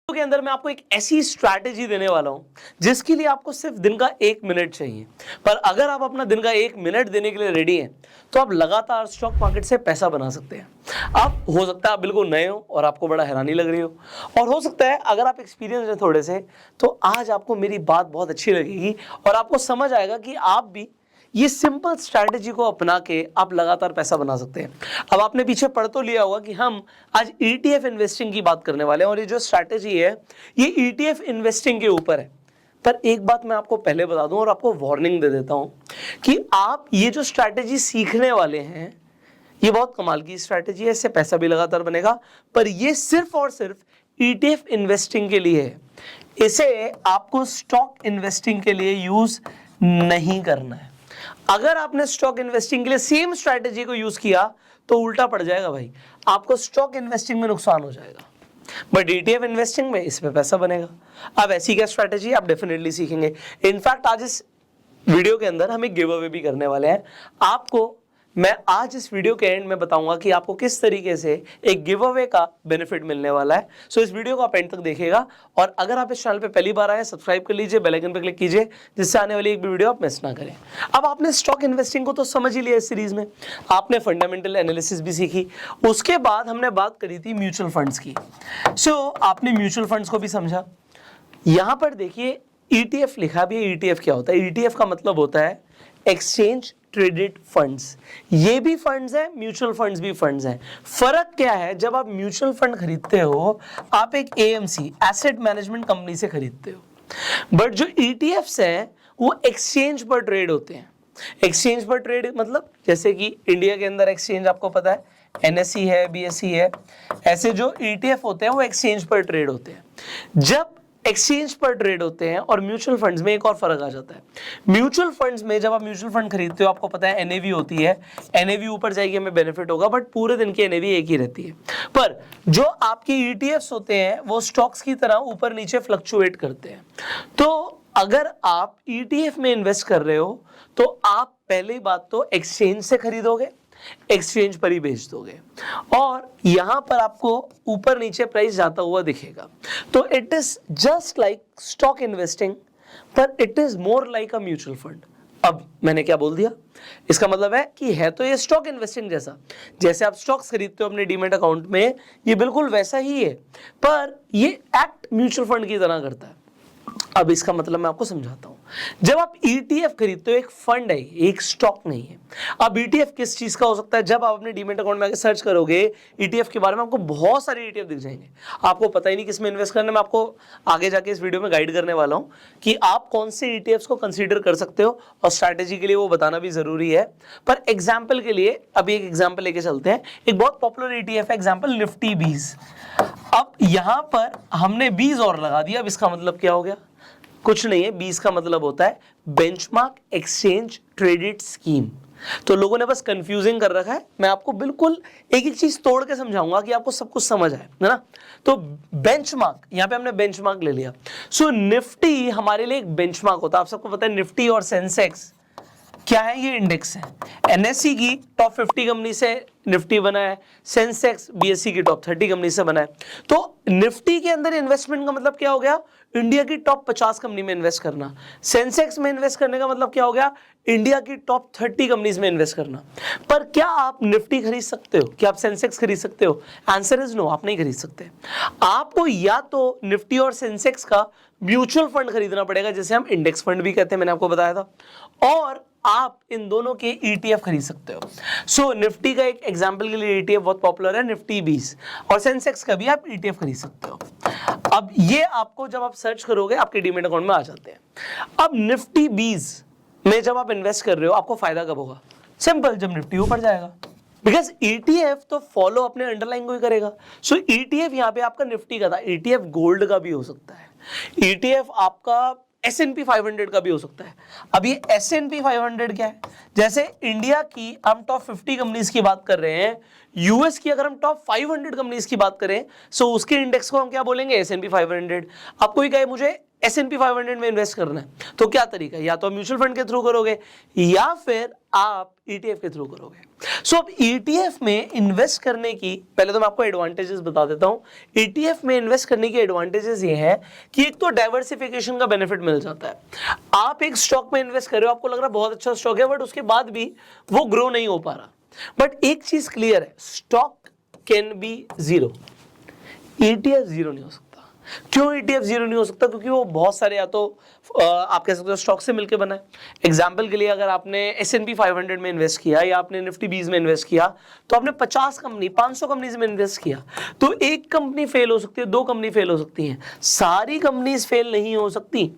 के अंदर मैं आपको एक ऐसी स्ट्रैटेजी देने वाला हूं जिसके लिए आपको सिर्फ दिन का 1 मिनट चाहिए। पर अगर आप अपना दिन का 1 मिनट देने के लिए रेडी हैं तो आप लगातार स्टॉक मार्केट से पैसा बना सकते हैं। आप हो सकता है आप बिल्कुल नए हो और आपको बड़ा हैरानी लग रही हो, और हो सकता है अगर आप एक्सपीरियंस हैं थोड़े से तो आज आपको मेरी बात बहुत अच्छी लगेगी और आपको समझ आएगा कि आप भी ये सिंपल स्ट्रैटेजी को अपना के आप लगातार पैसा बना सकते हैं। अब आपने पीछे पढ़ तो लिया होगा कि हम आज ETF इन्वेस्टिंग की बात करने वाले हैं और ये जो स्ट्रैटेजी है ये ETF इन्वेस्टिंग के ऊपर है। पर एक बात मैं आपको पहले बता दूं और आपको वार्निंग दे देता हूं कि आप ये जो स्ट्रैटेजी सीखने वाले हैं ये बहुत कमाल की स्ट्रैटेजी है, इससे पैसा भी लगातार बनेगा, पर ये सिर्फ और सिर्फ ETF इन्वेस्टिंग के लिए है। इसे आपको स्टॉक इन्वेस्टिंग के लिए यूज नहीं करना है। अगर आपने स्टॉक इन्वेस्टिंग के लिए सेम स्ट्रैटेजी को यूज किया तो उल्टा पड़ जाएगा भाई, आपको स्टॉक इन्वेस्टिंग में नुकसान हो जाएगा, बट ETF इन्वेस्टिंग में इसमें पैसा बनेगा। अब ऐसी क्या स्ट्रैटेजी आप डेफिनेटली सीखेंगे। इनफैक्ट आज इस वीडियो के अंदर हम एक गिव अवे भी करने वाले हैं। आपको मैं आज इस वीडियो के एंड में बताऊंगा कि आपको किस तरीके से एक गिव अवे का बेनिफिट मिलने वाला है। सो इस वीडियो को आप एंड तक देखिएगा और अगर आप इस चैनल पे पहली बार आए सब्सक्राइब कर लीजिए, बेल आइकन पे क्लिक कीजिए जिससे आने वाली एक भी वीडियो आप मिस ना करें। अब आपने स्टॉक इन्वेस्टिंग को तो समझ ही लिया इस सीरीज में, आपने फंडामेंटल एनालिसिस भी सीखी, उसके बाद हमने बात करी थी म्यूचुअल फंड्स की। सो आपने म्यूचुअल फंड्स को भी समझा। यहां पर देखिए ETF लिखा भी है। ETF क्या होता है? ETF का मतलब होता है एक्सचेंज ट्रेडेड फंड्स। ये भी फंड्स है, म्यूचुअल फंड्स भी फंड्स हैं। फर्क क्या है? जब आप म्यूचुअल फंड खरीदते हो आप एक AMC एसेट मैनेजमेंट कंपनी से खरीदते हो, बट जो ETFs हैं वो एक्सचेंज पर ट्रेड होते हैं। एक्सचेंज पर ट्रेड मतलब जैसे कि इंडिया के अंदर एक्सचेंज आपको पता है NSE है, BSE है, ऐसे जो ETF होते हैं वो एक्सचेंज पर ट्रेड होते हैं। जब एक्सचेंज पर ट्रेड होते हैं और म्यूचुअल फंड्स में एक और फर्क आ जाता है। म्यूचुअल फंड्स में जब आप म्यूचुअल फंड खरीदते हो आपको पता है NAV होती है, NAV ऊपर जाएगी हमें बेनिफिट होगा, बट पूरे दिन की NAV एक ही रहती है। पर जो आपके ETFs होते हैं वो स्टॉक्स की तरह ऊपर नीचे फ्लक्चुएट करते हैं। तो अगर आप ETF में इन्वेस्ट कर रहे हो तो आप पहली बात तो एक्सचेंज से खरीदोगे, एक्सचेंज पर ही बेच दोगे और यहां पर आपको ऊपर नीचे प्राइस जाता हुआ दिखेगा। तो it is just like stock investing, पर it is more like a mutual fund. अब मैंने क्या बोल दिया? इसका मतलब है कि है तो ये स्टॉक इन्वेस्टिंग जैसा, जैसे आप स्टॉक्स खरीदते हो अपने डीमैट अकाउंट में, ये बिल्कुल वैसा ही है, पर ये एक्ट म्यूचुअल फंड की तरह करता है। अब इसका मतलब मैं आपको समझाता हूं। जब आप ETF खरीदते हो एक फंड है, एक स्टॉक नहीं है। अब ETF किस चीज का हो सकता है? जब आप अपने डीमैट अकाउंट में आके सर्च करोगे ETF के बारे में आपको बहुत सारे ETF दिख जाएंगे, आपको पता ही नहीं किस में इन्वेस्ट करना है। मैं आपको आगे जाके इस वीडियो में गाइड करने वाला हूं कि आप कौन से ETFs को कंसीडर कर सकते हो और स्ट्रैटेजी के लिए वो बताना भी जरूरी है। पर एग्जाम्पल के लिए अभी एक एग्जाम्पल लेके चलते हैं। एक बहुत पॉपुलर ETF है एग्जाम्पल निफ्टी 20। अब यहां पर हमने 20 और लगा दिया। अब इसका मतलब क्या हो गया? कुछ नहीं है, 20 का मतलब होता है बेंचमार्क एक्सचेंज ट्रेडेड स्कीम। तो लोगों ने बस कंफ्यूजिंग कर रखा है। मैं आपको बिल्कुल एक एक चीज तोड़ के समझाऊंगा कि आपको सब कुछ समझ आए, है ना। तो बेंचमार्क, यहां पे हमने बेंचमार्क ले लिया। सो निफ्टी हमारे लिए एक बेंचमार्क होता है। आप सबको पता है निफ्टी और सेंसेक्स क्या है? ये इंडेक्स है। NSE की टॉप 50 कंपनी से निफ्टी बना है, सेंसेक्स BSE की टॉप 30 कंपनी से बना है। तो निफ्टी के अंदर इन्वेस्टमेंट का मतलब क्या हो गया? इंडिया की टॉप 50 कंपनी में इन्वेस्ट करना। सेंसेक्स में इन्वेस्ट करने का मतलब क्या हो गया? इंडिया की टॉप 30 कंपनीज में इन्वेस्ट करना। पर क्या आप निफ्टी खरीद सकते हो? क्या आप सेंसेक्स खरीद सकते हो? आंसर इज नो, आप नहीं खरीद सकते। आपको या तो निफ्टी और सेंसेक्स का म्यूचुअल फंड खरीदना पड़ेगा, जिसे हम इंडेक्स फंड भी कहते हैं, मैंने आपको बताया था, और आप इन दोनों के ETF खरीद सकते हो। सो निफ्टी का एक एग्जांपल के लिए ETF बहुत पॉपुलर है, निफ्टी 20, और सेंसेक्स का भी आप ETF खरीद सकते हो। अब ये आपको जब आप सर्च करोगे आपके डीमैट अकाउंट में आ जाते हैं। अब निफ्टी 20 में जब आप इन्वेस्ट कर रहे हो आपको फायदा कब होगा? सिंपल, जब निफ्टी ऊपर जाएगा, बिकॉज ETF तो फॉलो अपने अंडरलाइन को ही करेगा। सो ETF यहां पे आपका निफ्टी का था, ETF गोल्ड का भी हो सकता है, ETF आपका S&P 500 का भी हो सकता है। अब ये S&P 500 क्या है? जैसे इंडिया की हम टॉप 50 कंपनीज की बात कर रहे हैं, यूएस की अगर हम टॉप 500 कंपनीज की बात करें, सो उसके इंडेक्स को हम क्या बोलेंगे, S&P 500। अब कोई कहे मुझे S&P 500 में इन्वेस्ट करना है, तो क्या तरीका है, या तो म्यूचुअल फंड के थ्रू करोगे या फिर आप ETF के थ्रू करोगे। सो अब ETF में इन्वेस्ट करने की, पहले तो मैं आपको एडवांटेजेस बता देता हूं। ETF में इन्वेस्ट करने की एडवांटेजेस ये है कि एक तो डाइवर्सिफिकेशन का बेनिफिट मिल जाता है। आप एक स्टॉक में इन्वेस्ट कर रहे हो, आपको लग रहा है बहुत अच्छा स्टॉक है, बट उसके बाद भी वो ग्रो नहीं हो पा रहा। बट एक चीज क्लियर है, stock can be zero, ETF zero नहीं हो सकता। क्यों ETF जीरो नहीं हो सकता? क्योंकि वो बहुत सारे, या तो आप कह सकते हो स्टॉक से मिलकर बना है। एग्जाम्पल के लिए अगर आपने S&P 500 में इन्वेस्ट किया या आपने निफ्टी 20 में इन्वेस्ट किया, तो आपने 50 कंपनी 500 कंपनीज में इन्वेस्ट किया, तो एक कंपनी फेल हो सकती है, दो कंपनी फेल हो सकती हैं, सारी कंपनीज फेल नहीं हो सकती।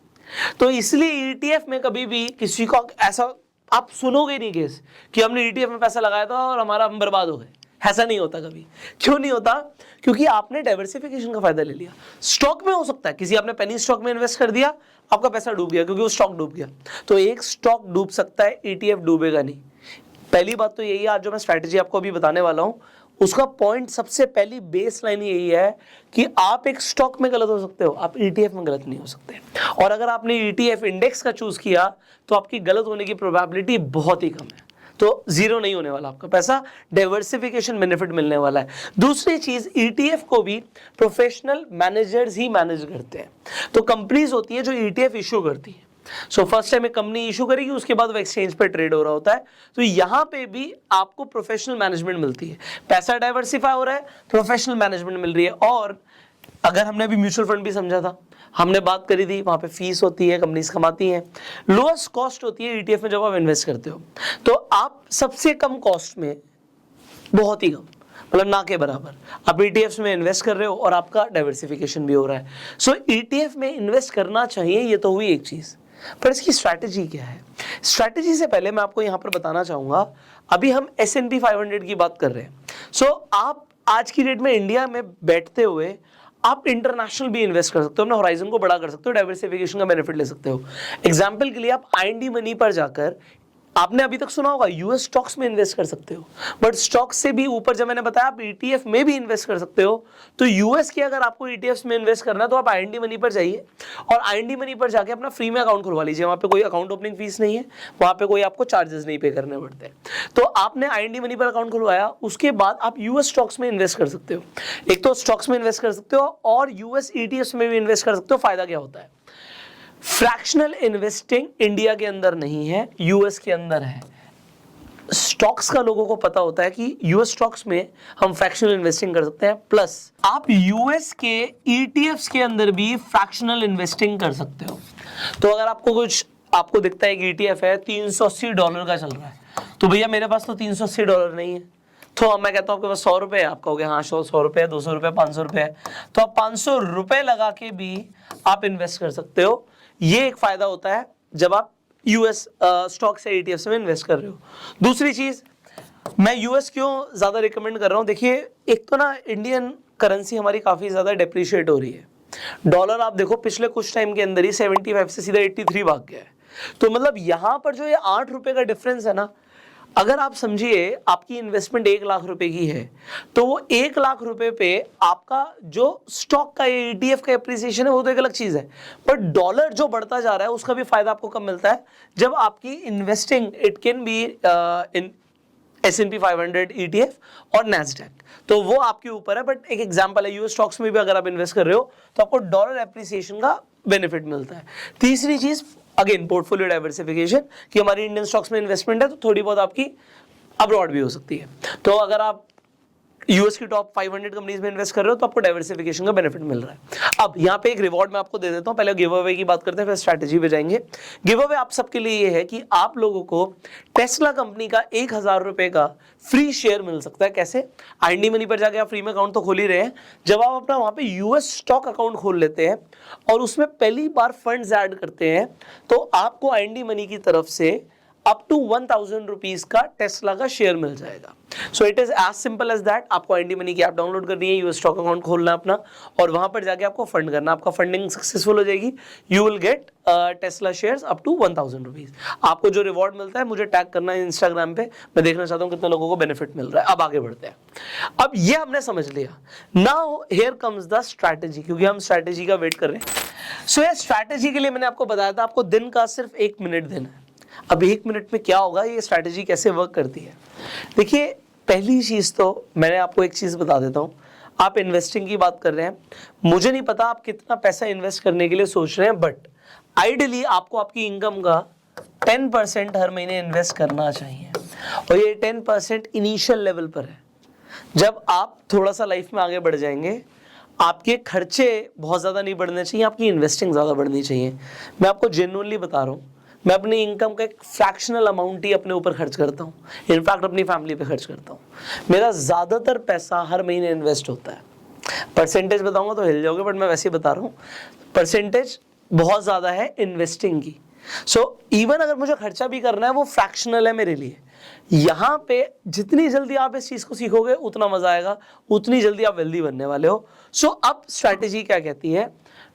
तो इसलिए ETF में कभी भी किसी का ऐसा आप सुनोगे नहीं केस कि हमने ETF में पैसा लगाया था और हमारा हम बर्बाद हो गए, ऐसा नहीं होता कभी। क्यों नहीं होता? क्योंकि आपने डाइवर्सिफिकेशन का फायदा ले लिया। स्टॉक में हो सकता है किसी आपने पेनी स्टॉक में इन्वेस्ट कर दिया, आपका पैसा डूब गया क्योंकि वो स्टॉक डूब गया। तो एक स्टॉक डूब सकता है, ETF डूबेगा नहीं। पहली बात तो यही है, आज जो मैं स्ट्रैटेजी आपको अभी बताने वाला हूं उसका पॉइंट, सबसे पहली बेस लाइन यही है कि आप एक स्टॉक में गलत हो सकते हो, आप ETF में गलत नहीं हो सकते। और अगर आपने ETF इंडेक्स का चूज किया तो आपकी गलत होने की प्रोबेबिलिटी बहुत ही कम है, तो जीरो नहीं होने वाला आपका पैसा, डाइवर्सिफिकेशन बेनिफिट मिलने वाला है। दूसरी चीज, ETF को भी प्रोफेशनल मैनेजर्स ही मैनेज करते हैं। तो कंपनीज होती है जो ETF इशू करती है। सो फर्स्ट टाइम एक कंपनी इशू करेगी, उसके बाद वो एक्सचेंज पे ट्रेड हो रहा होता है। तो यहां पे भी आपको प्रोफेशनल मैनेजमेंट मिलती है, पैसा डाइवर्सिफाई हो रहा है, प्रोफेशनल मैनेजमेंट मिल रही है। और अगर हमने अभी म्यूचुअल फंड भी समझा था, हमने बात करी थी, वहां पे फीस होती है, कंपनीज कमाती हैं, लोएस्ट कॉस्ट होती है ETF में जब आप इन्वेस्ट करते हो, तो आप सबसे कम कॉस्ट में, बहुत ही कम, मतलब ना के बराबर आप ETFs में इन्वेस्ट कर रहे हो और आपका डाइवर्सिफिकेशन भी हो रहा है। सो ETF में इन्वेस्ट करना चाहिए, ये तो हुई एक चीज। पर इसकी स्ट्रैटेजी क्या है? स्ट्रैटेजी से पहले मैं आपको यहां पर बताना चाहूंगा, अभी हम S&P 500 की बात कर रहे हैं। सो आप आज की डेट में इंडिया में बैठते हुए आप इंटरनेशनल भी इन्वेस्ट कर सकते हो, अपने होराइजन को बड़ा कर सकते हो, डाइवर्सिफिकेशन का बेनिफिट ले सकते हो। एग्जांपल के लिए आप IND मनी पर जाकर, आपने अभी तक सुना होगा, US स्टॉक्स में इन्वेस्ट कर सकते हो, बट स्टॉक्स से भी ऊपर जब मैंने बताया आप ETF में भी इन्वेस्ट कर सकते हो। तो US की अगर आपको ETFs में इन्वेस्ट करना है तो आप IND मनी पर जाइए और IND मनी पर जाके अपना फ्री में अकाउंट खुलवा लीजिए। वहां पे कोई अकाउंट ओपनिंग फीस नहीं है, वहां पे कोई आपको चार्जेस नहीं पे करने पड़ते। तो आपने IND मनी पर अकाउंट खुलवाया, उसके बाद आप US स्टॉक्स में इन्वेस्ट कर सकते हो। एक तो स्टॉक्स में इन्वेस्ट कर सकते हो और US ETFs में भी इन्वेस्ट कर सकते हो। फायदा क्या होता है? फ्रैक्शनल इन्वेस्टिंग इंडिया के अंदर नहीं है, US के अंदर है। स्टॉक्स का लोगों को पता होता है कि US स्टॉक्स में हम फ्रैक्शनल इन्वेस्टिंग कर सकते हैं, प्लस आप US के ETFs के अंदर भी फ्रैक्शनल इन्वेस्टिंग कर सकते हो। तो अगर आपको दिखता है कि ETF है $380 का चल रहा है, तो भैया मेरे पास तो $380 नहीं है, तो मैं कहता हूँ आपके पास 100 रुपए है, आप कहोगे हाँ 100 रुपए, 200 रुपए, 500 रुपए है, तो आप 500 रुपए लगा के भी आप इन्वेस्ट कर सकते हो। ये एक फायदा होता है जब आप US स्टॉक से ETFs में इन्वेस्ट कर रहे हो। दूसरी चीज, मैं US क्यों ज्यादा रिकमेंड कर रहा हूं, देखिए एक तो ना इंडियन करेंसी हमारी काफी ज्यादा डेप्रिशिएट हो रही है। डॉलर आप देखो पिछले कुछ टाइम के अंदर ही 75 से सीधा 83 भाग गया है। तो मतलब यहां पर जो ये 8 रुपए का डिफरेंस है ना, अगर आप समझिए आपकी इन्वेस्टमेंट 1 लाख रुपए की है, तो वो 1 लाख रुपए पे आपका जो स्टॉक का ये ETF का एप्रिसिएशन है वो तो एक अलग चीज है, पर डॉलर जो बढ़ता जा रहा है उसका भी फायदा आपको कब मिलता है? जब आपकी investing it can be in S&P 500 ETF और NASDAQ, तो वो आपके ऊपर है। बट एक एग्जांपल है, US स्टॉक्स में भी अगर आप इन्वेस्ट कर रहे हो तो आपको डॉलर एप्रिसिएशन का बेनिफिट मिलता है। तीसरी चीज, अगेन पोर्टफोलियो डाइवर्सिफिकेशन, कि हमारी इंडियन स्टॉक्स में इन्वेस्टमेंट है तो थोड़ी बहुत आपकी अब्रॉड भी हो सकती है। तो अगर आप US की टॉप 500 कंपनीज में इन्वेस्ट कर रहे हो तो आपको डाइवर्सिफिकेशन का बेनिफिट मिल रहा है। अब यहाँ पे एक रिवॉर्ड मैं आपको दे देता हूँ, पहले गिव अवे की बात करते हैं फिर स्ट्रैटेजी पे जाएंगे। गिव अवे आप सबके लिए ये है कि आप लोगों को टेस्ला कंपनी का 1000 रुपए का फ्री शेयर मिल सकता है। कैसे? IND मनी पर जाके आप फ्री में अकाउंट तो खोल ही रहे हैं, जब आप अपना वहां पे US स्टॉक अकाउंट खोल लेते हैं और उसमें पहली बार फंड्स ऐड करते हैं तो आपको IND मनी की तरफ से अप टू 1000 रुपीज का टेस्ला का शेयर मिल जाएगा। So it is as simple as that. आपको एंटी मनी की ऐप डाउनलोड करनी है, यूएस स्टॉक अकाउंट खोलना है अपना, और वहां पर जाके आपको फंड करना। आपका फंडिंग सक्सेसफुल हो जाएगी, you will get Tesla shares up to 1000 rupees. आपको जो रिवॉर्ड मिलता है मुझे टैग करना है इंस्टाग्राम पे, मैं देखना चाहता हूँ कितने लोगों को बेनिफिट मिल रहा है। अब आगे बढ़ते हैं। अब ये हमने समझ लिया। Now here comes the strategy, क्योंकि हम स्ट्रैटेजी का वेट कर रहे हैं। सो ये स्ट्रैटेजी के लिए मैंने आपको बताया था आपको दिन का सिर्फ 1 मिनट देना है। अब 1 मिनट में क्या होगा, ये स्ट्रैटेजी कैसे वर्क करती है। देखिए, पहली चीज तो मैंने आपको एक चीज बता देता हूं। आप इन्वेस्टिंग की बात कर रहे हैं, मुझे नहीं पता आप कितना पैसा इन्वेस्ट करने के लिए सोच रहे हैं, बट आइडियली आपको आपकी इनकम का 10% हर महीने इन्वेस्ट करना चाहिए। और ये 10% इनिशियल लेवल पर है। जब आप थोड़ा सा लाइफ में आगे बढ़ जाएंगे, आपके खर्चे बहुत ज़्यादा नहीं बढ़ने चाहिए, आपकी इन्वेस्टिंग ज़्यादा बढ़नी चाहिए। मैं आपको जेन्युइनली बता रहा हूँ, मैं अपनी इनकम का एक फ्रैक्शनल अमाउंट ही अपने ऊपर खर्च करता हूँ, इनफैक्ट अपनी फैमिली पे खर्च करता हूँ। मेरा ज़्यादातर पैसा हर महीने इन्वेस्ट होता है। परसेंटेज बताऊँगा तो हिल जाओगे, बट मैं वैसे ही बता रहा हूँ, परसेंटेज बहुत ज़्यादा है इन्वेस्टिंग की। सो इवन अगर मुझे खर्चा भी करना है, वो फ्रैक्शनल है मेरे लिए। यहाँ पे जितनी जल्दी आप इस चीज़ को सीखोगे उतना मज़ा आएगा, उतनी जल्दी आप वेल्दी बनने वाले हो। सो अब स्ट्रैटेजी क्या कहती है,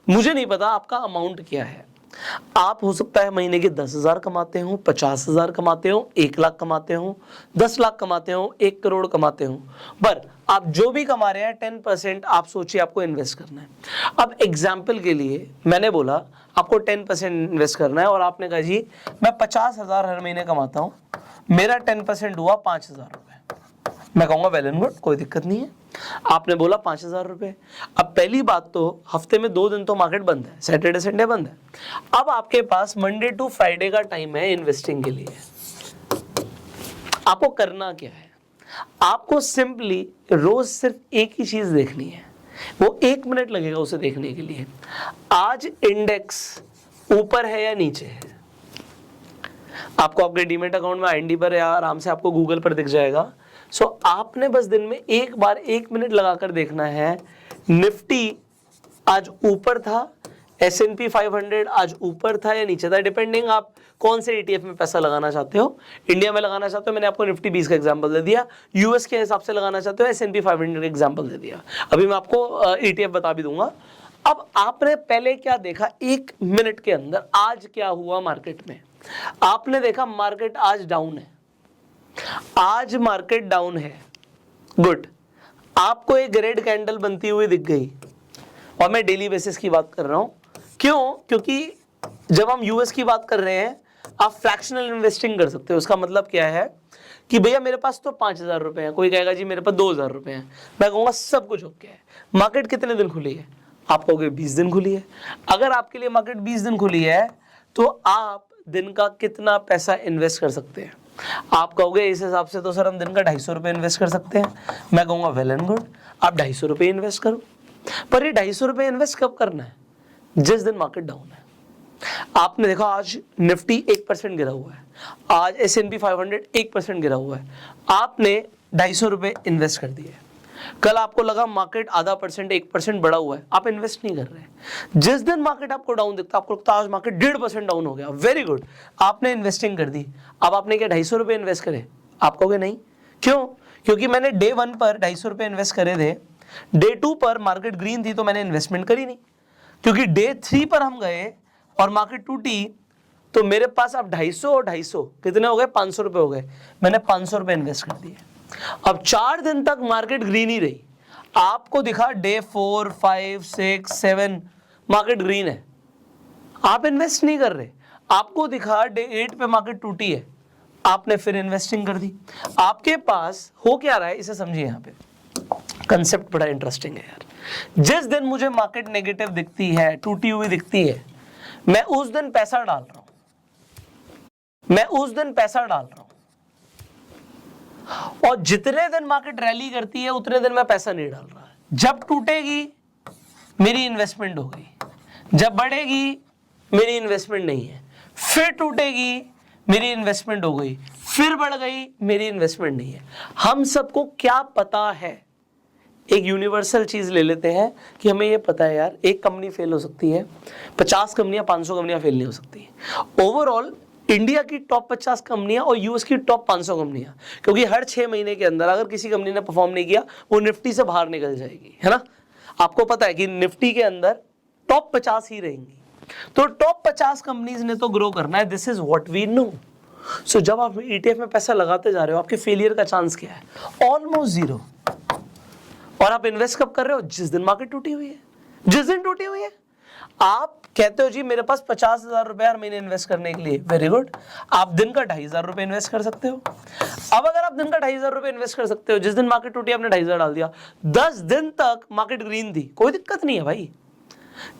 मुझे नहीं पता आपका अमाउंट क्या है। आप हो सकता है महीने के 10,000 कमाते हो, 50,000 कमाते हो, 1 लाख कमाते हो, 10 लाख कमाते हो, 1 करोड़ कमाते हो, पर आप जो भी कमा रहे हैं 10% आप सोचिए आपको इन्वेस्ट करना है। अब एग्जाम्पल के लिए मैंने बोला आपको 10% इन्वेस्ट करना है, और आपने कहा जी मैं 50,000 हर महीने कमाता हूँ, मेरा 10% हुआ 5,000 रुपये। मैं कहूँगा वेल एंड गुड, कोई दिक्कत नहीं है। आपने बोला 5,000 रुपये। अब पहली बात तो हफ्ते में 2 दिन तो मार्केट बंद है, सैटरडे संडे बंद है। अब आपके पास मंडे टू फ्राइडे का टाइम है इन्वेस्टिंग के लिए। आपको करना क्या है, आपको सिंपली रोज सिर्फ एक ही चीज देखनी है, वो 1 मिनट लगेगा उसे देखने के लिए। आज इंडेक्स ऊपर है या नीचे है, आपको आपके डीमेट अकाउंट में आईएनडी पर या आराम से आपको गूगल पर दिख जाएगा। सो आपने बस दिन में एक बार 1 मिनट लगाकर देखना है, निफ्टी आज ऊपर था, S&P 500 आज ऊपर था या नीचे था, डिपेंडिंग आप कौन से ETF में पैसा लगाना चाहते हो। इंडिया में लगाना चाहते हो, मैंने आपको निफ्टी 20 का एग्जांपल दे दिया। यूएस के हिसाब से लगाना चाहते हो, S&P 500 का एग्जांपल दे दिया। अभी मैं आपको ETF बता भी दूंगा। अब आपने पहले क्या देखा 1 मिनट के अंदर, आज क्या हुआ मार्केट में। आपने देखा मार्केट आज डाउन है, आज मार्केट डाउन है, गुड। आपको एक रेड कैंडल बनती हुई दिख गई, और मैं डेली बेसिस की बात कर रहा हूं। क्यों? क्योंकि जब हम यूएस की बात कर रहे हैं, आप फ्रैक्शनल इन्वेस्टिंग कर सकते हो। उसका मतलब क्या है कि भैया मेरे पास तो 5,000 रुपए हैं, कोई कहेगा जी मेरे पास 2,000 रुपए हैं, मैं कहूँगा सब कुछ ओके है। मार्केट कितने दिन खुली है? आप कहोगे 20 दिन खुली है। अगर आपके लिए मार्केट 20 दिन खुली है तो आप दिन का कितना पैसा इन्वेस्ट कर सकते हैं? आप कहोगे इस हिसाब से तो सर हम दिन का 250 रुपये इन्वेस्ट कर सकते हैं। मैं कहूँगा वेल एंड गुड, आप 250 रुपये इन्वेस्ट करो। पर ये 250 रुपये इन्वेस्ट कब करना है? जिस दिन मार्केट डाउन है। आपने देखा आज निफ्टी 1% गिरा हुआ है, आज S&P 500 1% गिरा हुआ है, आपने 250 रुपये इन्वेस्ट कर दिए। कल आपको लगा मार्केट आधा परसेंट 1% बढ़ा हुआ है, आप इन्वेस्ट नहीं कर रहे। जिस दिन मार्केट आपको डाउन दिखता है, आपको लगता है आज मार्केट 1.5% डाउन हो गया, वेरी गुड, आपने इन्वेस्टिंग कर दी। अब आपने क्या 250 रुपये इन्वेस्ट करे? आप कहोगे नहीं। क्यों? क्योंकि मैंने डे 1 पर 250 रुपये इन्वेस्ट करे थे, डे 2 पर मार्केट ग्रीन थी तो मैंने इन्वेस्टमेंट करी नहीं। क्योंकि डे 3 पर हम गए और मार्केट टूटी, तो मेरे पास अब 250 और 250 कितने हो गए? 500 रुपये हो गए। मैंने 500 रुपये इन्वेस्ट कर दिए। अब 4 दिन तक मार्केट ग्रीन ही रही, आपको दिखा डे 4, 5, 6, 7 मार्केट ग्रीन है, आप इन्वेस्ट नहीं कर रहे। आपको दिखा डे 8 पे मार्केट टूटी है, आपने फिर इन्वेस्टिंग कर दी। आपके पास हो क्या रहा है, इसे समझिए। यहाँ पे कंसेप्ट बड़ा इंटरेस्टिंग है यार। जिस दिन मुझे मार्केट नेगेटिव दिखती है, टूटी हुई दिखती है, मैं उस दिन पैसा डाल रहा हूं, मैं उस दिन पैसा डाल रहा हूं। और जितने दिन मार्केट रैली करती है उतने दिन मैं पैसा नहीं डाल रहा। जब टूटेगी मेरी इन्वेस्टमेंट हो गई, जब बढ़ेगी मेरी इन्वेस्टमेंट नहीं है, फिर टूटेगी मेरी इन्वेस्टमेंट हो गई, फिर बढ़ गई मेरी इन्वेस्टमेंट नहीं है। हम सबको क्या पता है, एक यूनिवर्सल चीज ले लेते हैं कि हमें ये पता है यार, एक कंपनी फेल हो सकती है, 50 कंपनियां 500 कंपनियां फेल नहीं हो सकती। ओवरऑल इंडिया की टॉप 50 कंपनियां और यूएस की टॉप 500 कंपनियां, क्योंकि हर 6 महीने के अंदर अगर किसी कंपनी ने परफॉर्म नहीं किया वो निफ्टी से बाहर निकल जाएगी, है ना। आपको पता है कि निफ्टी के अंदर टॉप 50 ही रहेंगी, तो टॉप 50 कंपनीज ने तो ग्रो करना है, this is what we know. So जब आप ETF में पैसा लगाते जा रहे हो, आपके फेलियर का चांस क्या है? Almost zero. और आप इन्वेस्ट कब कर रहे हो? जिस दिन मार्केट टूटी हुई है, जिस दिन टूटी हुई है। आप कहते हो जी मेरे पास 50,000 रुपए हर महीने इन्वेस्ट करने के लिए, वेरी गुड, आप दिन का 2,500 रुपए इन्वेस्ट कर सकते हो। अब अगर आप दिन का 2,500 रुपए इन्वेस्ट कर सकते हो, जिस दिन मार्केट टूटी आपने 2,500 डाल दिया, 10 दिन तक मार्केट ग्रीन थी, कोई दिक्कत नहीं है भाई।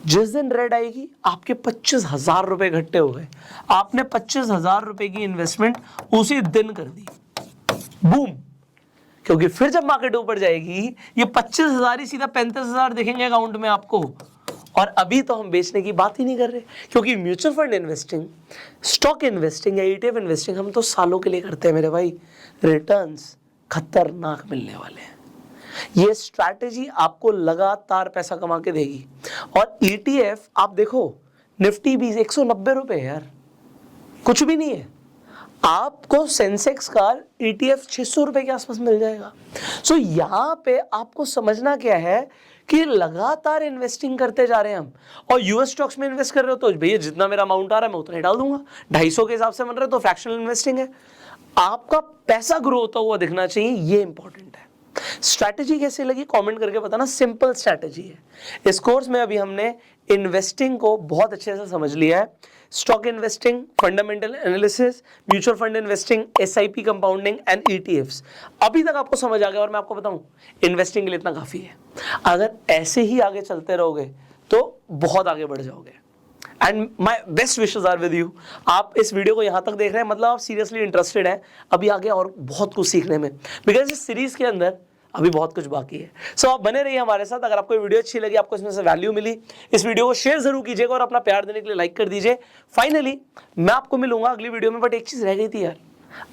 जिस दिन रेड आएगी आपके 25,000 रुपए इकट्ठे हो गए, आपने 25,000 रुपए की इन्वेस्टमेंट उसी दिन कर दी, बूम। क्योंकि फिर जब मार्केट ऊपर जाएगी ये 25,000 ही सीधा 35,000 दिखेंगे अकाउंट में आपको। और अभी तो हम बेचने की बात ही नहीं कर रहे, क्योंकि mutual fund investing, stock investing या ETF इन्वेस्टिंग हम तो सालों के लिए करते हैं मेरे भाई। रिटर्न्स खतरनाक मिलने वाले हैं। ये स्ट्रैटेजी आपको लगातार पैसा कमा के देगी। और ETF आप देखो, निफ्टी भी 190 रुपए यार, कुछ भी नहीं है। आपको सेंसेक्स का ETF 600 रुपए के आसपास मिल जाएगा। सो यहाँ पे आपको समझना क्या है कि लगातार इन्वेस्टिंग करते जा रहे हैं हम। और यूएस स्टॉक्स में इन्वेस्ट कर रहे हो तो भैया जितना मेरा अमाउंट आ रहा है मैं उतना ही डाल दूंगा, 250 के हिसाब से बन रहा है तो फ्रैक्शनल इन्वेस्टिंग है। आपका पैसा ग्रो होता हुआ दिखना चाहिए, ये इंपॉर्टेंट है। स्ट्रैटेजी कैसे लगी कमेंट करके बताना, सिंपल स्ट्रैटेजी है। इस कोर्स में अभी हमने इन्वेस्टिंग को बहुत अच्छे से समझ लिया है। Stock investing, fundamental analysis, mutual fund investing, SIP compounding and ETFs, अभी तक आपको समझ आ गया। और मैं आपको बताऊं, इन्वेस्टिंग के लिए इतना काफी है। अगर ऐसे ही आगे चलते रहोगे तो बहुत आगे बढ़ जाओगे। And my best wishes are with you. आप इस वीडियो को यहाँ तक देख रहे हैं, मतलब आप सीरियसली इंटरेस्टेड हैं अभी आगे और बहुत कुछ सीखने में, बिकॉज इस सीरीज के अंदर अभी बहुत कुछ बाकी है। सो आप बने रहिए हमारे साथ। अगर आपको वीडियो अच्छी लगी, आपको इसमें से वैल्यू मिली, इस वीडियो को शेयर जरूर कीजिएगा और अपना प्यार देने के लिए लाइक कर दीजिए। फाइनली मैं आपको मिलूंगा अगली वीडियो में, बट एक चीज रह गई थी यार।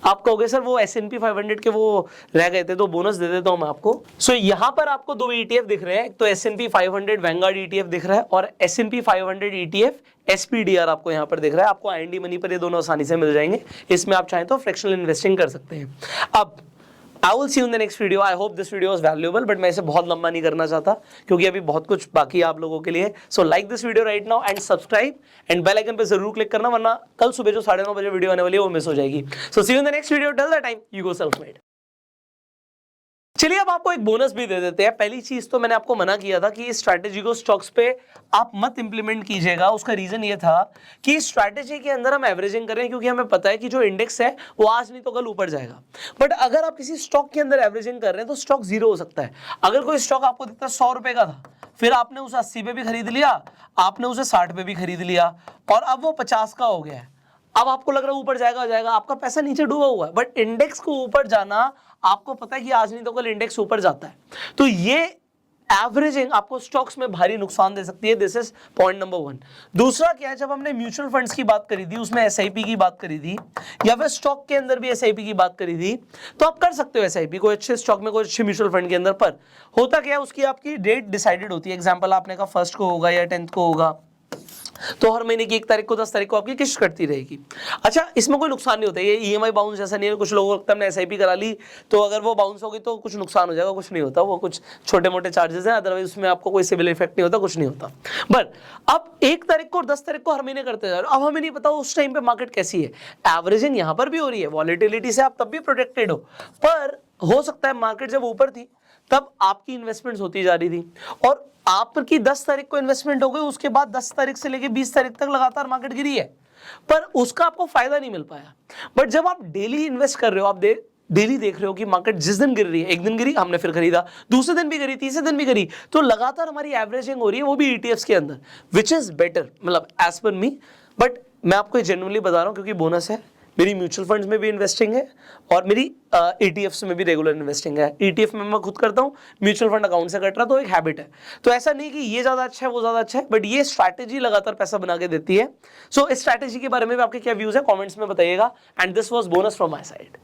आप कहोगे सर वो S&P 500 के वो रह गए थे तो बोनस दे देता हूं मैं आपको। सो यहाँ पर आपको 2 ETF दिख रहे हैं, एक तो S&P 500 वैंगार्ड ETF दिख रहा है और S&P 500 ETF SPDR आपको यहाँ पर दिख रहा है। आपको IND मनी पर ये दोनों आसानी से मिल जाएंगे। इसमें आप चाहें तो फ्रैक्शनल इन्वेस्टिंग कर सकते हैं। अब I will see you in the next video. I hope this video was valuable, but मैं इसे बहुत लंबा नहीं करना चाहता क्योंकि अभी बहुत कुछ बाकी है आप लोगों के लिए। So like this video right now and subscribe and bell icon पे जरूर क्लिक करना, वरना कल सुबह जो 9:30 बजे वीडियो आने वाली है वो मिस हो जाएगी। So see you in the next video. Till that time, you go self-made. चलिए अब आपको एक बोनस भी दे देते हैं। पहली चीज तो मैंने आपको मना किया था कि इस स्ट्रैटेजी को स्टॉक्स पे आप मत इंप्लीमेंट कीजिएगा। उसका रीजन ये था कि स्ट्रैटेजी के अंदर हम एवरेजिंग करें, क्योंकि हमें पता है कि जो इंडेक्स है वो आज नहीं तो कल ऊपर जाएगा। बट अगर आप किसी स्टॉक के अंदर एवरेजिंग कर रहे हैं तो स्टॉक जीरो हो सकता है। अगर कोई स्टॉक आपको दिखता है 100 रुपए का था, फिर आपने उसे 80 पे भी खरीद लिया, आपने उसे 60 पे भी खरीद लिया और अब वो 50 का हो गया है। अब आपको लग रहा है ऊपर जाएगा, आपका पैसा नीचे डूबा हुआ है। बट इंडेक्स को ऊपर जाना, आपको पता है कि आज नहीं तो कल इंडेक्स ऊपर जाता है। तो ये एवरेजिंग आपको स्टॉक्स में भारी नुकसान दे सकती है। This is point number 1। दूसरा क्या है, जब हमने म्यूचुअल फंड्स की बात करी थी, उसमें SIP की बात करी थी, या फिर स्टॉक के अंदर भी SIP की बात करी थी, तो आप कर सकते हो SIP कोई अच्छे स्टॉक में, कोई अच्छे म्यूचुअल फंड के अंदर। पर होता क्या है, उसकी आपकी डेट डिसाइडेड होती है। एग्जाम्पल आपने कहा 1st को होगा या 10th को होगा, तो हर महीने की 1 तारीख को 10 तारीख को आपकी किस्त कटती रहेगी। अच्छा, इसमें कोई नुकसान नहीं होता, ये EMI बाउंस जैसा नहीं है। कुछ लोगों को लगता है हमने SIP करा ली तो अगर वो बाउंस होगी तो कुछ नुकसान हो जाएगा, कुछ नहीं होता। वो कुछ छोटे मोटे चार्जेस हैं, अदरवाइज उसमें आपको कोई सिविल इफेक्ट नहीं होता, कुछ नहीं होता। बट अब 1 तारीख को और 10 तारीख को हर महीने करते जा रहे हो। अब हमें नहीं पता उस टाइम पे मार्केट कैसी है। एवरेजिंग यहाँ पर भी हो रही है, वॉलेटिलिटी से आप तब भी प्रोटेक्टेड हो, पर हो सकता है मार्केट जब ऊपर थी तब आपकी इन्वेस्टमेंट्स होती जा रही थी और आपकी 10 तारीख को इन्वेस्टमेंट हो गई, उसके बाद 10 तारीख से लेके 20 तारीख तक लगातार मार्केट गिरी है, पर उसका आपको फायदा नहीं मिल पाया। बट जब आप डेली इन्वेस्ट कर रहे हो, आप डेली देख रहे हो कि मार्केट जिस दिन गिर रही है, एक दिन गिरी हमने फिर खरीदा, दूसरे दिन भी गिरी, तीसरे दिन भी गिरी, तो लगातार हमारी एवरेजिंग हो रही है, वो भी ETFs के अंदर, विच इज बेटर, मतलब एज पर मी। बट मैं आपको जेन्युइनली बता रहा हूँ क्योंकि बोनस है। मेरी म्यूचुअल फंड्स में भी इन्वेस्टिंग है और मेरी ETFs में भी रेगुलर इन्वेस्टिंग है। ETF में मैं खुद करता हूँ, म्यूचुअल फंड अकाउंट से कट रहा, तो एक हैबिट है। तो ऐसा नहीं कि ये ज़्यादा अच्छा है वो ज़्यादा अच्छा है, बट ये स्ट्रैटेजी लगातार पैसा बना के देती है। सो इस स्ट्रैटेजी के बारे में भी आपके क्या व्यूज़ है कमेंट्स में बताइएगा। And this was bonus from my side.